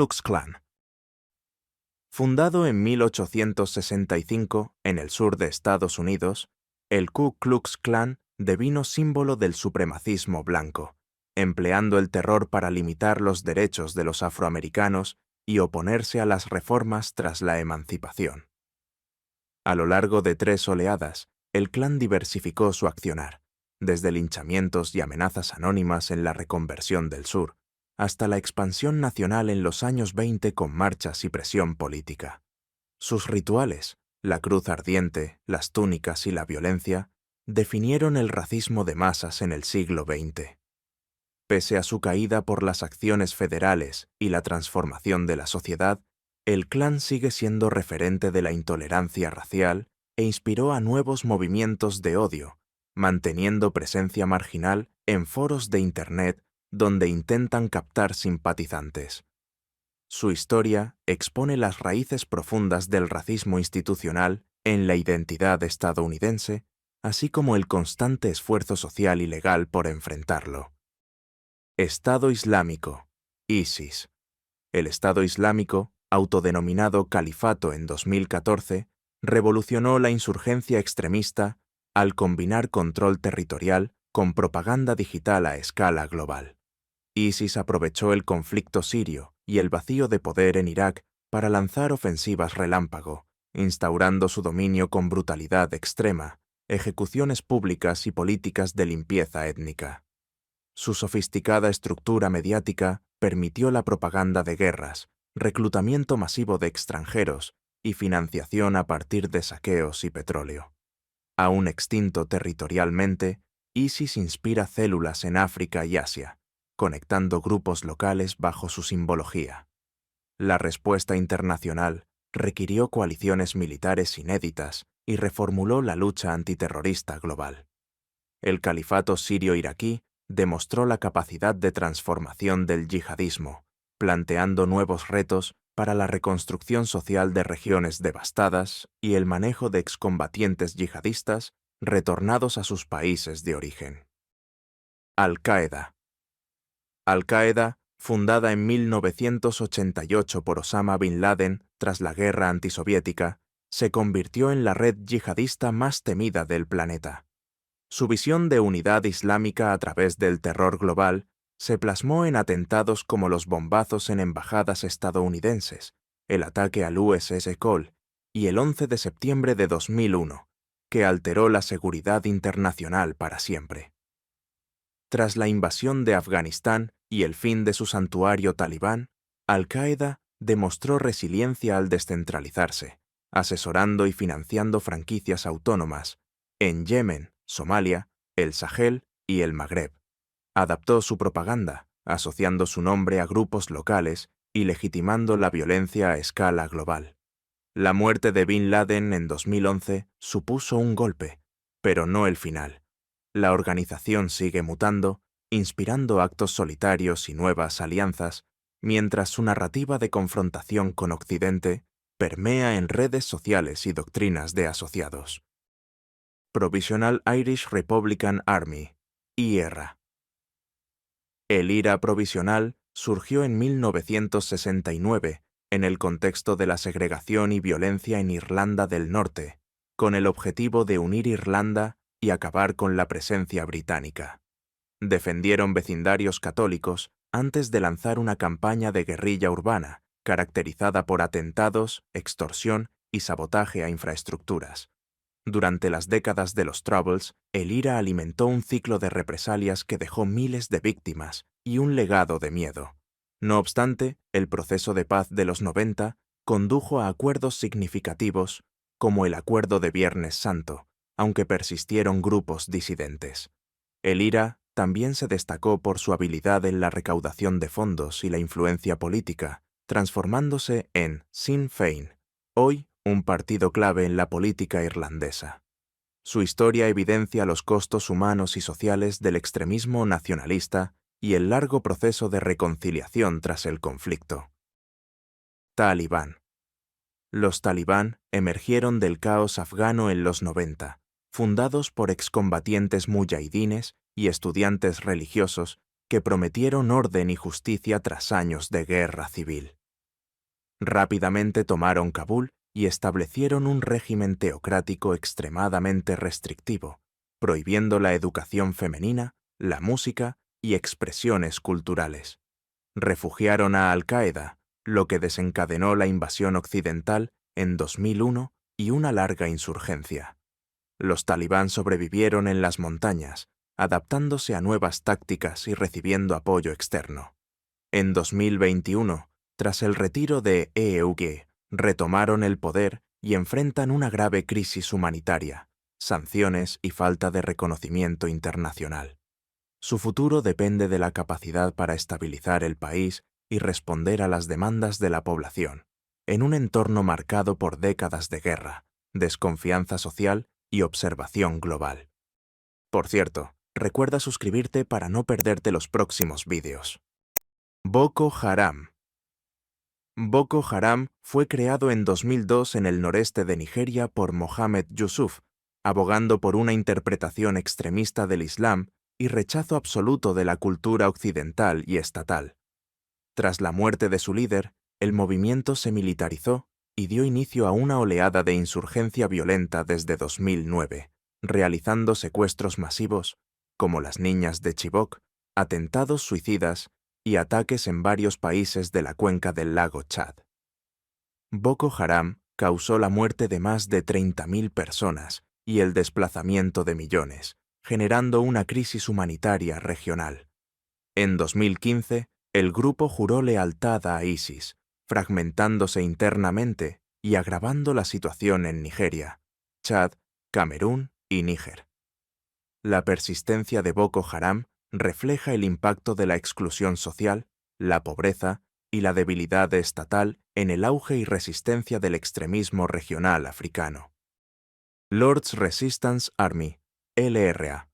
Klux Klan. Fundado en 1865 en el sur de Estados Unidos, el Ku Klux Klan devino símbolo del supremacismo blanco, empleando el terror para limitar los derechos de los afroamericanos y oponerse a las reformas tras la emancipación. A lo largo de 3 oleadas, el Klan diversificó su accionar, desde linchamientos y amenazas anónimas en la reconversión del sur, hasta la expansión nacional en los años 20 con marchas y presión política. Sus rituales, la cruz ardiente, las túnicas y la violencia, definieron el racismo de masas en el siglo XX. Pese a su caída por las acciones federales y la transformación de la sociedad, el Klan sigue siendo referente de la intolerancia racial e inspiró a nuevos movimientos de odio, manteniendo presencia marginal en foros de Internet donde intentan captar simpatizantes. Su historia expone las raíces profundas del racismo institucional en la identidad estadounidense, así como el constante esfuerzo social y legal por enfrentarlo. Estado Islámico, ISIS. El Estado Islámico, autodenominado Califato en 2014, revolucionó la insurgencia extremista al combinar control territorial con propaganda digital a escala global. ISIS aprovechó el conflicto sirio y el vacío de poder en Irak para lanzar ofensivas relámpago, instaurando su dominio con brutalidad extrema, ejecuciones públicas y políticas de limpieza étnica. Su sofisticada estructura mediática permitió la propaganda de guerras, reclutamiento masivo de extranjeros y financiación a partir de saqueos y petróleo. Aún extinto territorialmente, ISIS inspira células en África y Asia, conectando grupos locales bajo su simbología. La respuesta internacional requirió coaliciones militares inéditas y reformuló la lucha antiterrorista global. El califato sirio-iraquí demostró la capacidad de transformación del yihadismo, planteando nuevos retos para la reconstrucción social de regiones devastadas y el manejo de excombatientes yihadistas retornados a sus países de origen. Al-Qaeda. Al-Qaeda, fundada en 1988 por Osama Bin Laden tras la guerra antisoviética, se convirtió en la red yihadista más temida del planeta. Su visión de unidad islámica a través del terror global se plasmó en atentados como los bombazos en embajadas estadounidenses, el ataque al USS Cole y el 11 de septiembre de 2001, que alteró la seguridad internacional para siempre. Tras la invasión de Afganistán y el fin de su santuario talibán, Al-Qaeda demostró resiliencia al descentralizarse, asesorando y financiando franquicias autónomas en Yemen, Somalia, el Sahel y el Magreb. Adaptó su propaganda, asociando su nombre a grupos locales y legitimando la violencia a escala global. La muerte de Bin Laden en 2011 supuso un golpe, pero no el final. La organización sigue mutando, inspirando actos solitarios y nuevas alianzas, mientras su narrativa de confrontación con Occidente permea en redes sociales y doctrinas de asociados. Provisional Irish Republican Army, IRA. El IRA provisional surgió en 1969 en el contexto de la segregación y violencia en Irlanda del Norte, con el objetivo de unir Irlanda y acabar con la presencia británica. Defendieron vecindarios católicos antes de lanzar una campaña de guerrilla urbana caracterizada por atentados, extorsión y sabotaje a infraestructuras. Durante las décadas de los Troubles, el IRA alimentó un ciclo de represalias que dejó miles de víctimas y un legado de miedo. No obstante, el proceso de paz de los 90 condujo a acuerdos significativos, como el Acuerdo de Viernes Santo, aunque persistieron grupos disidentes. El IRA también se destacó por su habilidad en la recaudación de fondos y la influencia política, transformándose en Sinn Féin, hoy un partido clave en la política irlandesa. Su historia evidencia los costos humanos y sociales del extremismo nacionalista y el largo proceso de reconciliación tras el conflicto. Talibán. Los talibán emergieron del caos afgano en los 90, fundados por excombatientes muyahidines y estudiantes religiosos que prometieron orden y justicia tras años de guerra civil. Rápidamente tomaron Kabul y establecieron un régimen teocrático extremadamente restrictivo, prohibiendo la educación femenina, la música y expresiones culturales. Refugiaron a Al-Qaeda, lo que desencadenó la invasión occidental en 2001 y una larga insurgencia. Los talibán sobrevivieron en las montañas, adaptándose a nuevas tácticas y recibiendo apoyo externo. En 2021, tras el retiro de EUG, retomaron el poder y enfrentan una grave crisis humanitaria, sanciones y falta de reconocimiento internacional. Su futuro depende de la capacidad para estabilizar el país y responder a las demandas de la población, en un entorno marcado por décadas de guerra, desconfianza social y observación global. Por cierto, recuerda suscribirte para no perderte los próximos vídeos. Boko Haram. Boko Haram fue creado en 2002 en el noreste de Nigeria por Mohammed Yusuf, abogando por una interpretación extremista del Islam y rechazo absoluto de la cultura occidental y estatal. Tras la muerte de su líder, el movimiento se militarizó y dio inicio a una oleada de insurgencia violenta desde 2009, realizando secuestros masivos, como las niñas de Chibok, atentados suicidas y ataques en varios países de la cuenca del lago Chad. Boko Haram causó la muerte de más de 30.000 personas y el desplazamiento de millones, generando una crisis humanitaria regional. En 2015, el grupo juró lealtad a ISIS, fragmentándose internamente y agravando la situación en Nigeria, Chad, Camerún y Níger. La persistencia de Boko Haram refleja el impacto de la exclusión social, la pobreza y la debilidad estatal en el auge y resistencia del extremismo regional africano. Lord's Resistance Army, LRA.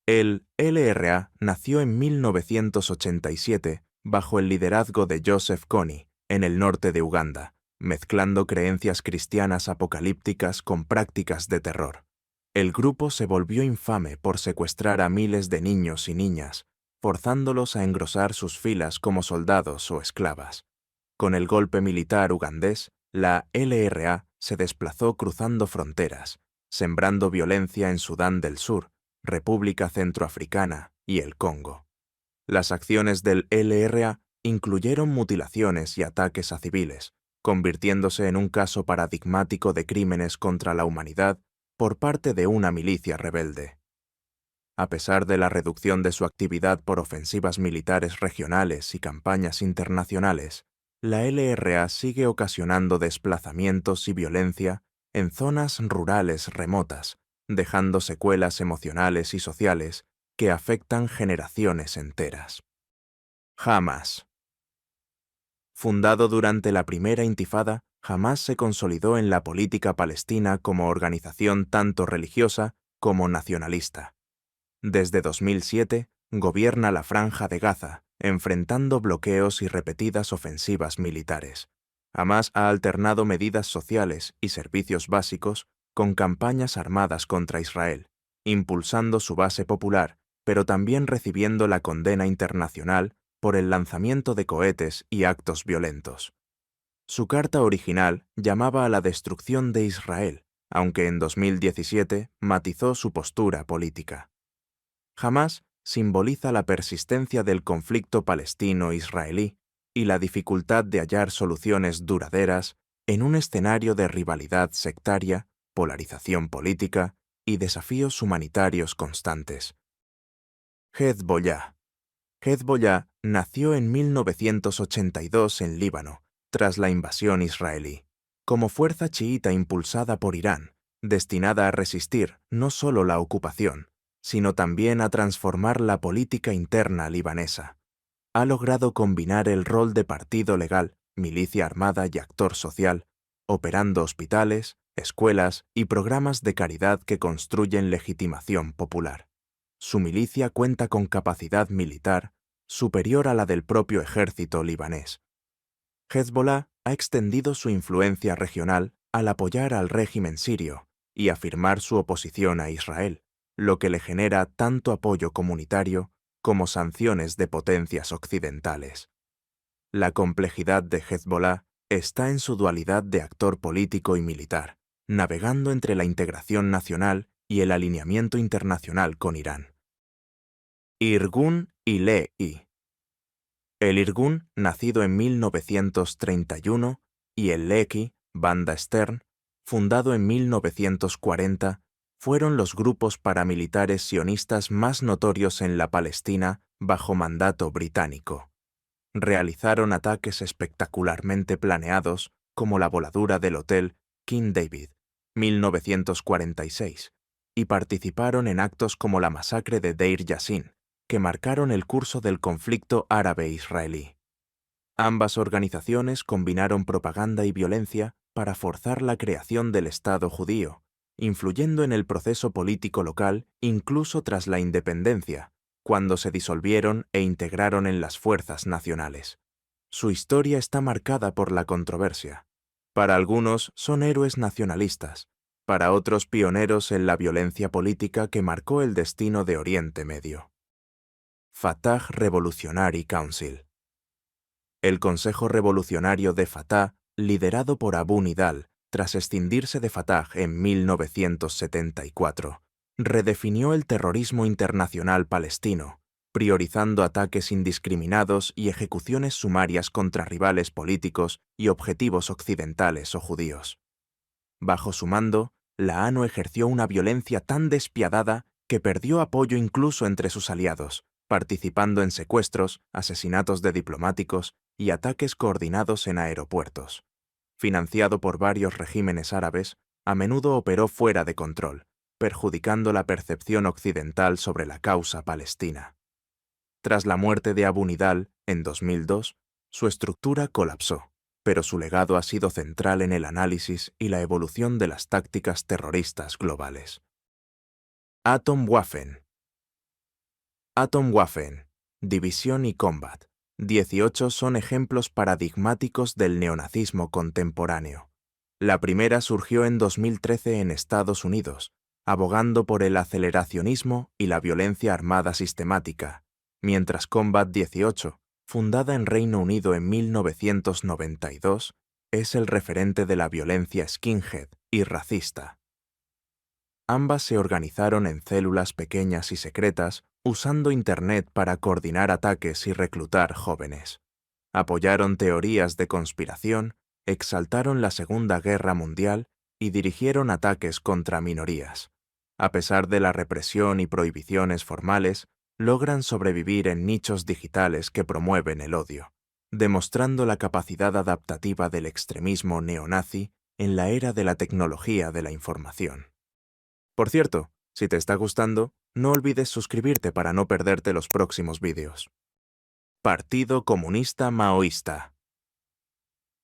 El LRA nació en 1987 bajo el liderazgo de Joseph Kony, en el norte de Uganda, mezclando creencias cristianas apocalípticas con prácticas de terror. El grupo se volvió infame por secuestrar a miles de niños y niñas, forzándolos a engrosar sus filas como soldados o esclavas. Con el golpe militar ugandés, la LRA se desplazó cruzando fronteras, sembrando violencia en Sudán del Sur, República Centroafricana y el Congo. Las acciones del LRA incluyeron mutilaciones y ataques a civiles, convirtiéndose en un caso paradigmático de crímenes contra la humanidad por parte de una milicia rebelde. A pesar de la reducción de su actividad por ofensivas militares regionales y campañas internacionales, la LRA sigue ocasionando desplazamientos y violencia en zonas rurales remotas, dejando secuelas emocionales y sociales que afectan generaciones enteras. Hamas. Fundado durante la primera intifada, Hamas se consolidó en la política palestina como organización tanto religiosa como nacionalista. Desde 2007, gobierna la Franja de Gaza, enfrentando bloqueos y repetidas ofensivas militares. Hamas ha alternado medidas sociales y servicios básicos con campañas armadas contra Israel, impulsando su base popular, pero también recibiendo la condena internacional por el lanzamiento de cohetes y actos violentos. Su carta original llamaba a la destrucción de Israel, aunque en 2017 matizó su postura política. Hamas simboliza la persistencia del conflicto palestino-israelí y la dificultad de hallar soluciones duraderas en un escenario de rivalidad sectaria, polarización política y desafíos humanitarios constantes. Hezbollah. Hezbollah nació en 1982 en Líbano, tras la invasión israelí, como fuerza chiita impulsada por Irán, destinada a resistir no solo la ocupación, sino también a transformar la política interna libanesa. Ha logrado combinar el rol de partido legal, milicia armada y actor social, operando hospitales, escuelas y programas de caridad que construyen legitimación popular. Su milicia cuenta con capacidad militar superior a la del propio ejército libanés. Hezbollah ha extendido su influencia regional al apoyar al régimen sirio y afirmar su oposición a Israel, lo que le genera tanto apoyo comunitario como sanciones de potencias occidentales. La complejidad de Hezbollah está en su dualidad de actor político y militar, navegando entre la integración nacional y el alineamiento internacional con Irán. Irgun y Lehi. El Irgun, nacido en 1931, y el Lehi, banda Stern, fundado en 1940, fueron los grupos paramilitares sionistas más notorios en la Palestina bajo mandato británico. Realizaron ataques espectacularmente planeados, como la voladura del Hotel King David, 1946, y participaron en actos como la masacre de Deir Yassin, que marcaron el curso del conflicto árabe-israelí. Ambas organizaciones combinaron propaganda y violencia para forzar la creación del Estado judío, influyendo en el proceso político local incluso tras la independencia, cuando se disolvieron e integraron en las fuerzas nacionales. Su historia está marcada por la controversia. Para algunos son héroes nacionalistas, para otros pioneros en la violencia política que marcó el destino de Oriente Medio. Fatah Revolutionary Council. El Consejo Revolucionario de Fatah, liderado por Abu Nidal, tras escindirse de Fatah en 1974, redefinió el terrorismo internacional palestino, priorizando ataques indiscriminados y ejecuciones sumarias contra rivales políticos y objetivos occidentales o judíos. Bajo su mando, la ANO ejerció una violencia tan despiadada que perdió apoyo incluso entre sus aliados, participando en secuestros, asesinatos de diplomáticos y ataques coordinados en aeropuertos. Financiado por varios regímenes árabes, a menudo operó fuera de control, perjudicando la percepción occidental sobre la causa palestina. Tras la muerte de Abu Nidal, en 2002, su estructura colapsó, pero su legado ha sido central en el análisis y la evolución de las tácticas terroristas globales. Atomwaffen. Atomwaffen, División y Combat, 18 son ejemplos paradigmáticos del neonazismo contemporáneo. La primera surgió en 2013 en Estados Unidos, abogando por el aceleracionismo y la violencia armada sistemática, mientras Combat 18, fundada en Reino Unido en 1992, es el referente de la violencia skinhead y racista. Ambas se organizaron en células pequeñas y secretas, usando Internet para coordinar ataques y reclutar jóvenes. Apoyaron teorías de conspiración, exaltaron la Segunda Guerra Mundial y dirigieron ataques contra minorías. A pesar de la represión y prohibiciones formales, logran sobrevivir en nichos digitales que promueven el odio, demostrando la capacidad adaptativa del extremismo neonazi en la era de la tecnología de la información. Por cierto, si te está gustando, no olvides suscribirte para no perderte los próximos vídeos. Partido Comunista Maoísta.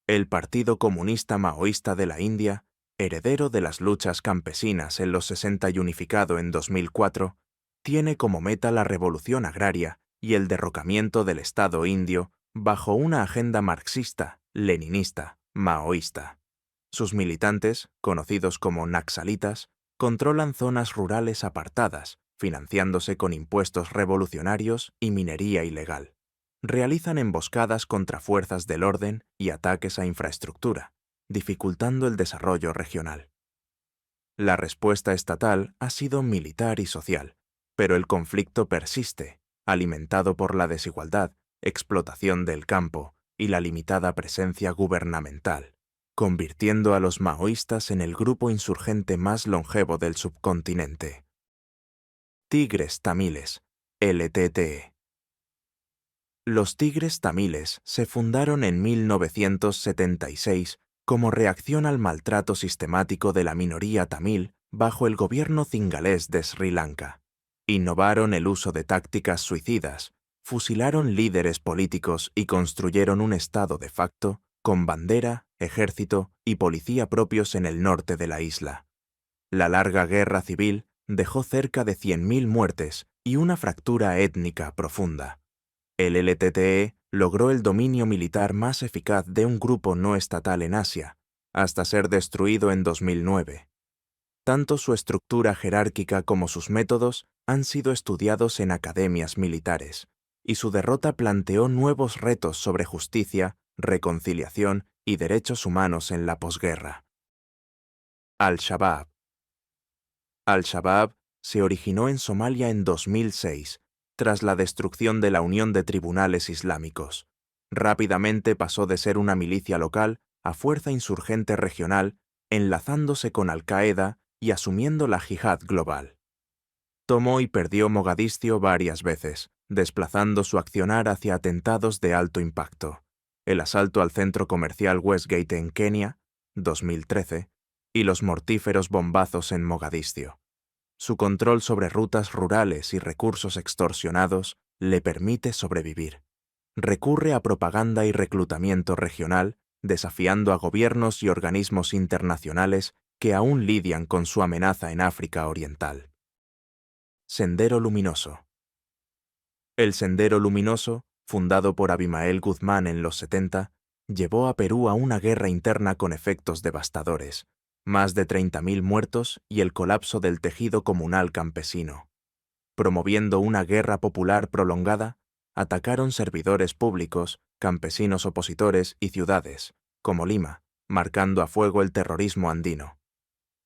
El Partido Comunista Maoísta de la India, heredero de las luchas campesinas en los 60 y unificado en 2004, tiene como meta la revolución agraria y el derrocamiento del Estado indio bajo una agenda marxista, leninista, maoísta. Sus militantes, conocidos como naxalitas, controlan zonas rurales apartadas, financiándose con impuestos revolucionarios y minería ilegal. Realizan emboscadas contra fuerzas del orden y ataques a infraestructura, dificultando el desarrollo regional. La respuesta estatal ha sido militar y social, pero el conflicto persiste, alimentado por la desigualdad, explotación del campo y la limitada presencia gubernamental, convirtiendo a los maoístas en el grupo insurgente más longevo del subcontinente. Tigres Tamiles, LTTE. Los Tigres Tamiles se fundaron en 1976 como reacción al maltrato sistemático de la minoría tamil bajo el gobierno cingalés de Sri Lanka. Innovaron el uso de tácticas suicidas, fusilaron líderes políticos y construyeron un estado de facto con bandera, ejército y policía propios en el norte de la isla. La larga guerra civil dejó cerca de 100.000 muertes y una fractura étnica profunda. El LTTE logró el dominio militar más eficaz de un grupo no estatal en Asia, hasta ser destruido en 2009. Tanto su estructura jerárquica como sus métodos han sido estudiados en academias militares, y su derrota planteó nuevos retos sobre justicia, reconciliación y derechos humanos en la posguerra. Al-Shabaab. Al-Shabaab se originó en Somalia en 2006, tras la destrucción de la Unión de Tribunales Islámicos. Rápidamente pasó de ser una milicia local a fuerza insurgente regional, enlazándose con Al-Qaeda y asumiendo la yihad global. Tomó y perdió Mogadiscio varias veces, desplazando su accionar hacia atentados de alto impacto. El asalto al centro comercial Westgate en Kenia, 2013, y los mortíferos bombazos en Mogadiscio. Su control sobre rutas rurales y recursos extorsionados le permite sobrevivir. Recurre a propaganda y reclutamiento regional, desafiando a gobiernos y organismos internacionales que aún lidian con su amenaza en África Oriental. Sendero Luminoso. El Sendero Luminoso, fundado por Abimael Guzmán en los 70, llevó a Perú a una guerra interna con efectos devastadores, más de 30.000 muertos y el colapso del tejido comunal campesino. Promoviendo una guerra popular prolongada, atacaron servidores públicos, campesinos opositores y ciudades, como Lima, marcando a fuego el terrorismo andino.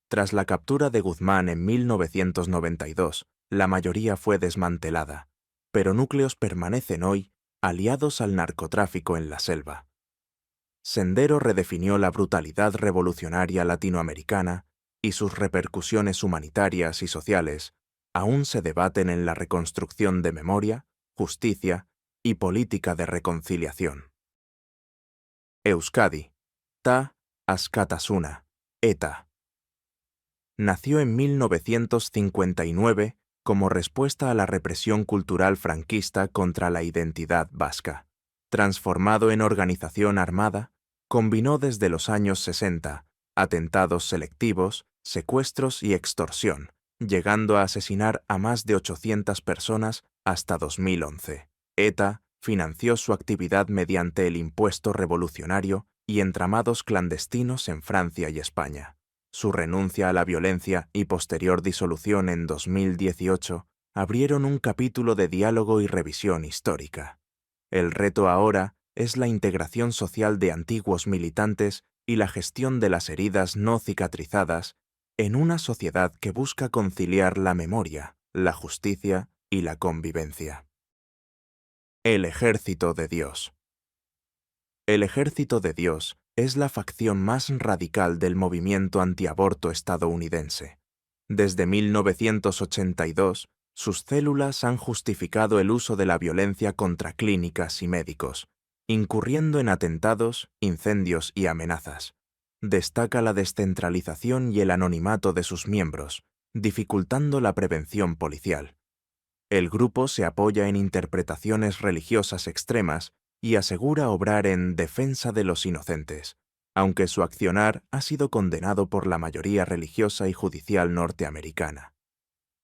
Tras la captura de Guzmán en 1992, la mayoría fue desmantelada, pero núcleos permanecen hoy aliados al narcotráfico en la selva. Sendero redefinió la brutalidad revolucionaria latinoamericana y sus repercusiones humanitarias y sociales aún se debaten en la reconstrucción de memoria, justicia y política de reconciliación. Euskadi. Ta Askatasuna, ETA. Nació en 1959 como respuesta a la represión cultural franquista contra la identidad vasca. Transformado en organización armada, combinó desde los años 60 atentados selectivos, secuestros y extorsión, llegando a asesinar a más de 800 personas hasta 2011. ETA financió su actividad mediante el impuesto revolucionario y entramados clandestinos en Francia y España. Su renuncia a la violencia y posterior disolución en 2018 abrieron un capítulo de diálogo y revisión histórica. El reto ahora es la integración social de antiguos militantes y la gestión de las heridas no cicatrizadas en una sociedad que busca conciliar la memoria, la justicia y la convivencia. El Ejército de Dios. El Ejército de Dios es la facción más radical del movimiento antiaborto estadounidense. Desde 1982, sus células han justificado el uso de la violencia contra clínicas y médicos, incurriendo en atentados, incendios y amenazas. Destaca la descentralización y el anonimato de sus miembros, dificultando la prevención policial. El grupo se apoya en interpretaciones religiosas extremas y asegura obrar en defensa de los inocentes, aunque su accionar ha sido condenado por la mayoría religiosa y judicial norteamericana.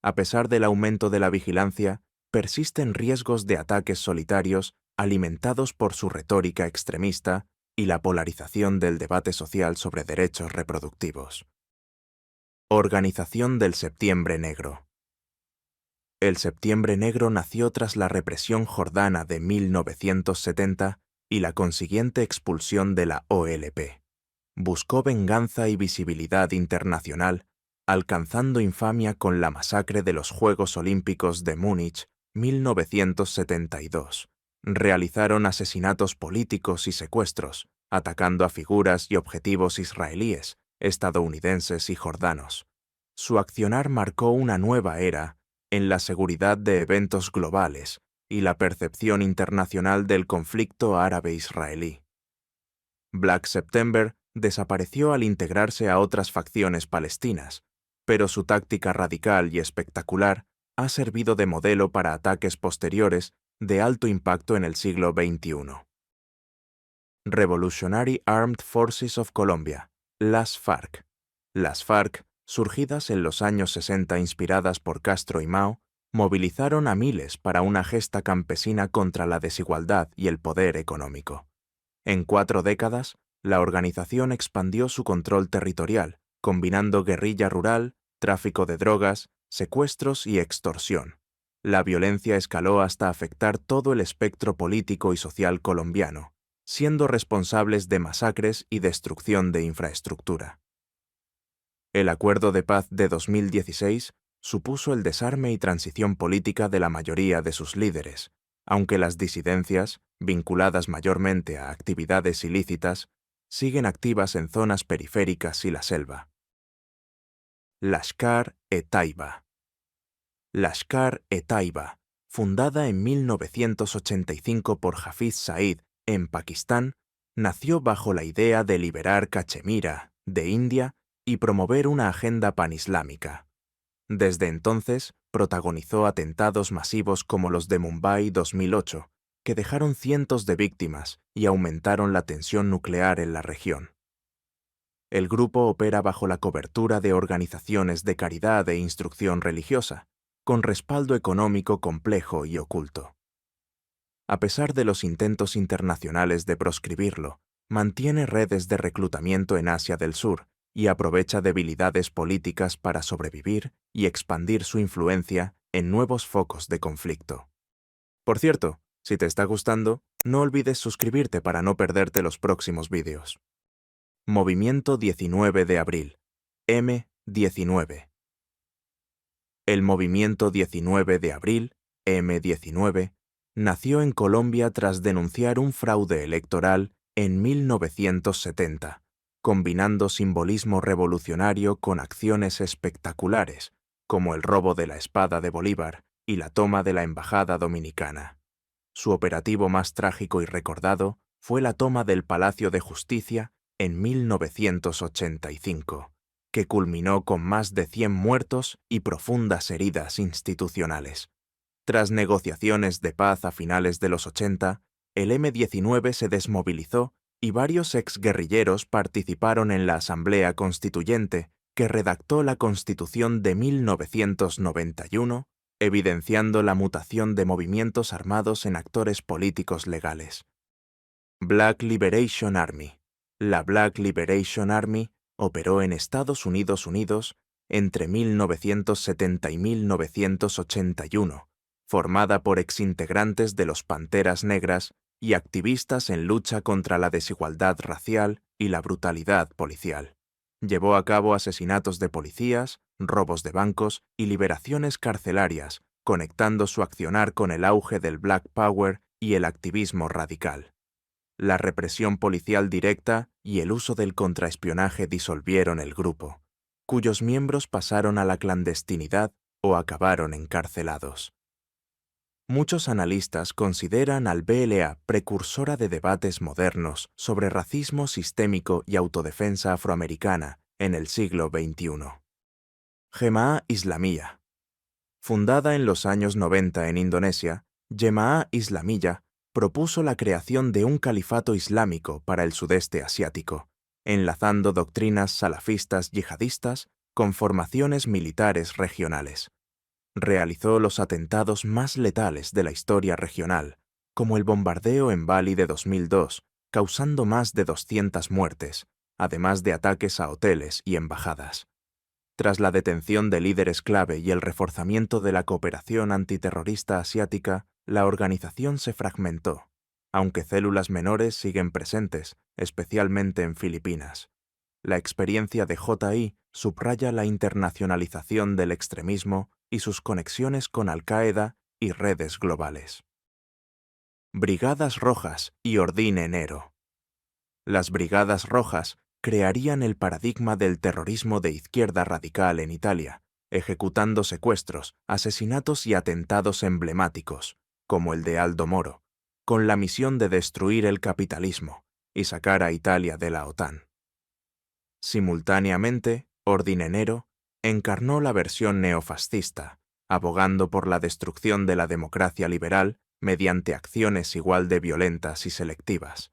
A pesar del aumento de la vigilancia, persisten riesgos de ataques solitarios alimentados por su retórica extremista y la polarización del debate social sobre derechos reproductivos. Organización del Septiembre Negro. El Septiembre Negro nació tras la represión jordana de 1970 y la consiguiente expulsión de la OLP. Buscó venganza y visibilidad internacional, alcanzando infamia con la masacre de los Juegos Olímpicos de Múnich, 1972. Realizaron asesinatos políticos y secuestros, atacando a figuras y objetivos israelíes, estadounidenses y jordanos. Su accionar marcó una nueva era en la seguridad de eventos globales y la percepción internacional del conflicto árabe-israelí. Black September desapareció al integrarse a otras facciones palestinas, pero su táctica radical y espectacular ha servido de modelo para ataques posteriores de alto impacto en el siglo XXI. Revolutionary Armed Forces of Colombia, las FARC. Las FARC, surgidas en los años 60 inspiradas por Castro y Mao, movilizaron a miles para una gesta campesina contra la desigualdad y el poder económico. En 4 décadas, la organización expandió su control territorial, combinando guerrilla rural, tráfico de drogas, secuestros y extorsión. La violencia escaló hasta afectar todo el espectro político y social colombiano, siendo responsables de masacres y destrucción de infraestructura. El Acuerdo de Paz de 2016 supuso el desarme y transición política de la mayoría de sus líderes, aunque las disidencias, vinculadas mayormente a actividades ilícitas, siguen activas en zonas periféricas y la selva. Lashkar-e-Taiba. Lashkar-e-Taiba, fundada en 1985 por Hafiz Said en Pakistán, nació bajo la idea de liberar Cachemira, de India, y promover una agenda panislámica. Desde entonces, protagonizó atentados masivos como los de Mumbai 2008, que dejaron cientos de víctimas y aumentaron la tensión nuclear en la región. El grupo opera bajo la cobertura de organizaciones de caridad e instrucción religiosa, con respaldo económico complejo y oculto. A pesar de los intentos internacionales de proscribirlo, mantiene redes de reclutamiento en Asia del Sur y aprovecha debilidades políticas para sobrevivir y expandir su influencia en nuevos focos de conflicto. Por cierto, si te está gustando, no olvides suscribirte para no perderte los próximos vídeos. Movimiento 19 de abril, M19. El Movimiento 19 de abril, M19, nació en Colombia tras denunciar un fraude electoral en 1970, combinando simbolismo revolucionario con acciones espectaculares, como el robo de la espada de Bolívar y la toma de la embajada dominicana. Su operativo más trágico y recordado fue la toma del Palacio de Justicia en 1985, que culminó con más de 100 muertos y profundas heridas institucionales. Tras negociaciones de paz a finales de los 80, el M19 se desmovilizó y varios exguerrilleros participaron en la Asamblea Constituyente que redactó la Constitución de 1991, evidenciando la mutación de movimientos armados en actores políticos legales. Black Liberation Army. La Black Liberation Army operó en Estados Unidos entre 1970 y 1981, formada por exintegrantes de los Panteras Negras y activistas en lucha contra la desigualdad racial y la brutalidad policial. Llevó a cabo asesinatos de policías, robos de bancos y liberaciones carcelarias, conectando su accionar con el auge del Black Power y el activismo radical. La represión policial directa y el uso del contraespionaje disolvieron el grupo, cuyos miembros pasaron a la clandestinidad o acabaron encarcelados. Muchos analistas consideran al BLA precursora de debates modernos sobre racismo sistémico y autodefensa afroamericana en el siglo XXI. Jemaah Islamiyah. Fundada en los años 90 en Indonesia, Jemaah Islamiyah propuso la creación de un califato islámico para el sudeste asiático, enlazando doctrinas salafistas yihadistas con formaciones militares regionales. Realizó los atentados más letales de la historia regional, como el bombardeo en Bali de 2002, causando más de 200 muertes, además de ataques a hoteles y embajadas. Tras la detención de líderes clave y el reforzamiento de la cooperación antiterrorista asiática, la organización se fragmentó, aunque células menores siguen presentes, especialmente en Filipinas. La experiencia de JI subraya la internacionalización del extremismo y sus conexiones con Al-Qaeda y redes globales. Brigadas Rojas y Ordine Enero. Las Brigadas Rojas crearían el paradigma del terrorismo de izquierda radical en Italia, ejecutando secuestros, asesinatos y atentados emblemáticos, como el de Aldo Moro, con la misión de destruir el capitalismo y sacar a Italia de la OTAN. Simultáneamente, Ordine Enero encarnó la versión neofascista, abogando por la destrucción de la democracia liberal mediante acciones igual de violentas y selectivas.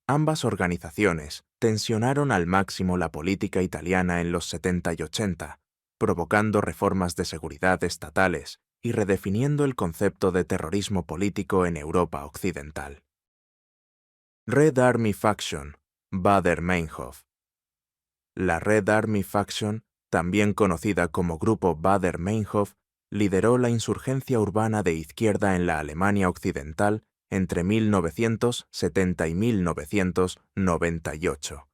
Ambas organizaciones tensionaron al máximo la política italiana en los 70 y 80, provocando reformas de seguridad estatales y redefiniendo el concepto de terrorismo político en Europa occidental. Red Army Faction, Baader-Meinhof. La Red Army Faction, también conocida como Grupo Baader-Meinhof, lideró la insurgencia urbana de izquierda en la Alemania occidental entre 1970 y 1998.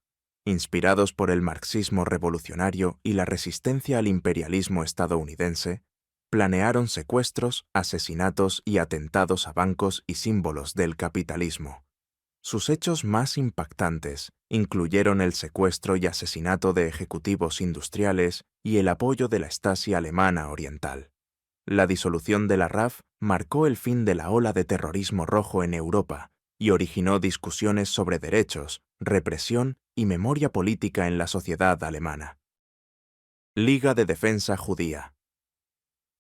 Inspirados por el marxismo revolucionario y la resistencia al imperialismo estadounidense, planearon secuestros, asesinatos y atentados a bancos y símbolos del capitalismo. Sus hechos más impactantes incluyeron el secuestro y asesinato de ejecutivos industriales y el apoyo de la Stasi alemana oriental. La disolución de la RAF marcó el fin de la ola de terrorismo rojo en Europa y originó discusiones sobre derechos, represión y memoria política en la sociedad alemana. Liga de Defensa Judía.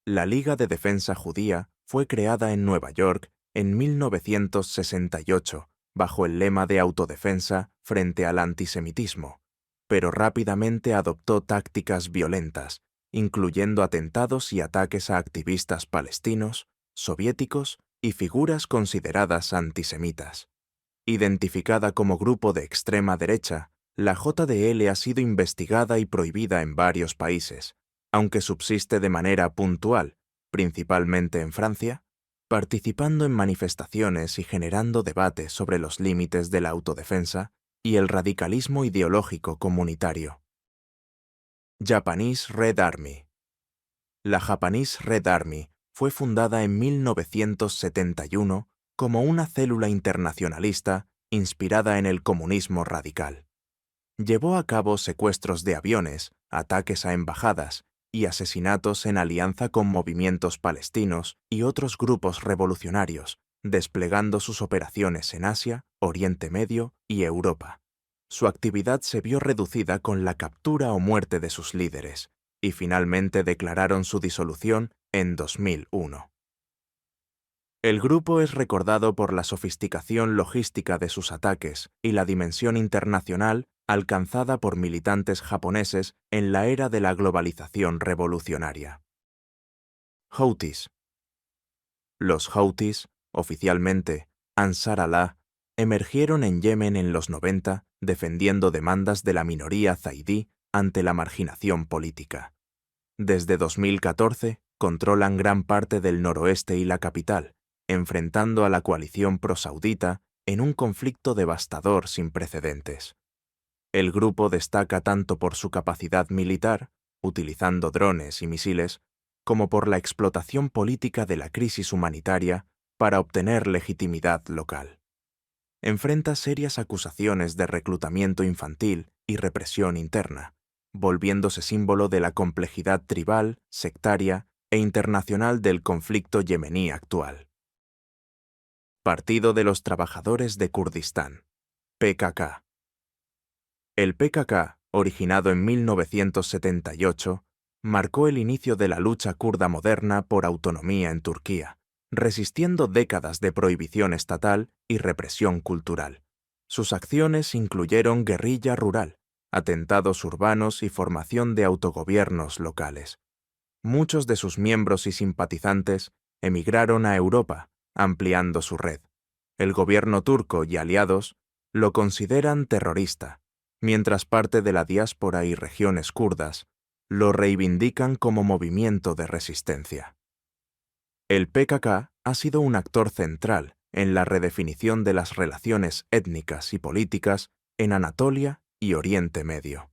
La Liga de Defensa Judía fue creada en Nueva York en 1968 bajo el lema de autodefensa frente al antisemitismo, pero rápidamente adoptó tácticas violentas, incluyendo atentados y ataques a activistas palestinos, soviéticos y figuras consideradas antisemitas. Identificada como grupo de extrema derecha, la JDL ha sido investigada y prohibida en varios países, aunque subsiste de manera puntual, principalmente en Francia, participando en manifestaciones y generando debates sobre los límites de la autodefensa y el radicalismo ideológico comunitario. Japanese Red Army. La Japanese Red Army fue fundada en 1971 como una célula internacionalista inspirada en el comunismo radical. Llevó a cabo secuestros de aviones, ataques a embajadas y asesinatos en alianza con movimientos palestinos y otros grupos revolucionarios, desplegando sus operaciones en Asia, Oriente Medio y Europa. Su actividad se vio reducida con la captura o muerte de sus líderes, y finalmente declararon su disolución en 2001. El grupo es recordado por la sofisticación logística de sus ataques y la dimensión internacional alcanzada por militantes japoneses en la era de la globalización revolucionaria. Houthis. Los Houthis, oficialmente Ansar Allah, emergieron en Yemen en los 90 defendiendo demandas de la minoría zaidí ante la marginación política. Desde 2014 controlan gran parte del noroeste y la capital, enfrentando a la coalición prosaudita en un conflicto devastador sin precedentes. El grupo destaca tanto por su capacidad militar, utilizando drones y misiles, como por la explotación política de la crisis humanitaria para obtener legitimidad local. Enfrenta serias acusaciones de reclutamiento infantil y represión interna, volviéndose símbolo de la complejidad tribal, sectaria e internacional del conflicto yemení actual. Partido de los Trabajadores de Kurdistán, PKK. El PKK, originado en 1978, marcó el inicio de la lucha kurda moderna por autonomía en Turquía, resistiendo décadas de prohibición estatal y represión cultural. Sus acciones incluyeron guerrilla rural, atentados urbanos y formación de autogobiernos locales. Muchos de sus miembros y simpatizantes emigraron a Europa, ampliando su red. El gobierno turco y aliados lo consideran terrorista, mientras parte de la diáspora y regiones kurdas lo reivindican como movimiento de resistencia. El PKK ha sido un actor central en la redefinición de las relaciones étnicas y políticas en Anatolia y Oriente Medio.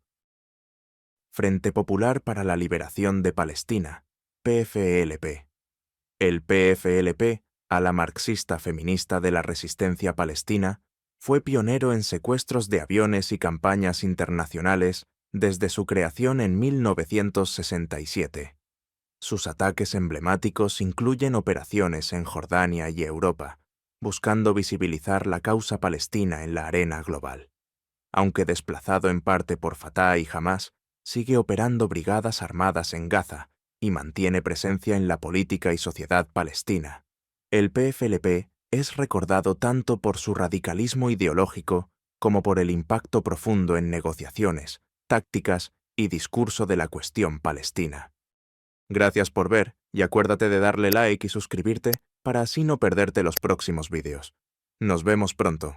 Frente Popular para la Liberación de Palestina, PFLP. El PFLP, ala marxista feminista de la resistencia palestina, fue pionero en secuestros de aviones y campañas internacionales desde su creación en 1967. Sus ataques emblemáticos incluyen operaciones en Jordania y Europa, buscando visibilizar la causa palestina en la arena global. Aunque desplazado en parte por Fatah y Hamás, sigue operando brigadas armadas en Gaza y mantiene presencia en la política y sociedad palestina. El PFLP es recordado tanto por su radicalismo ideológico como por el impacto profundo en negociaciones, tácticas y discurso de la cuestión palestina. Gracias por ver y acuérdate de darle like y suscribirte para así no perderte los próximos vídeos. Nos vemos pronto.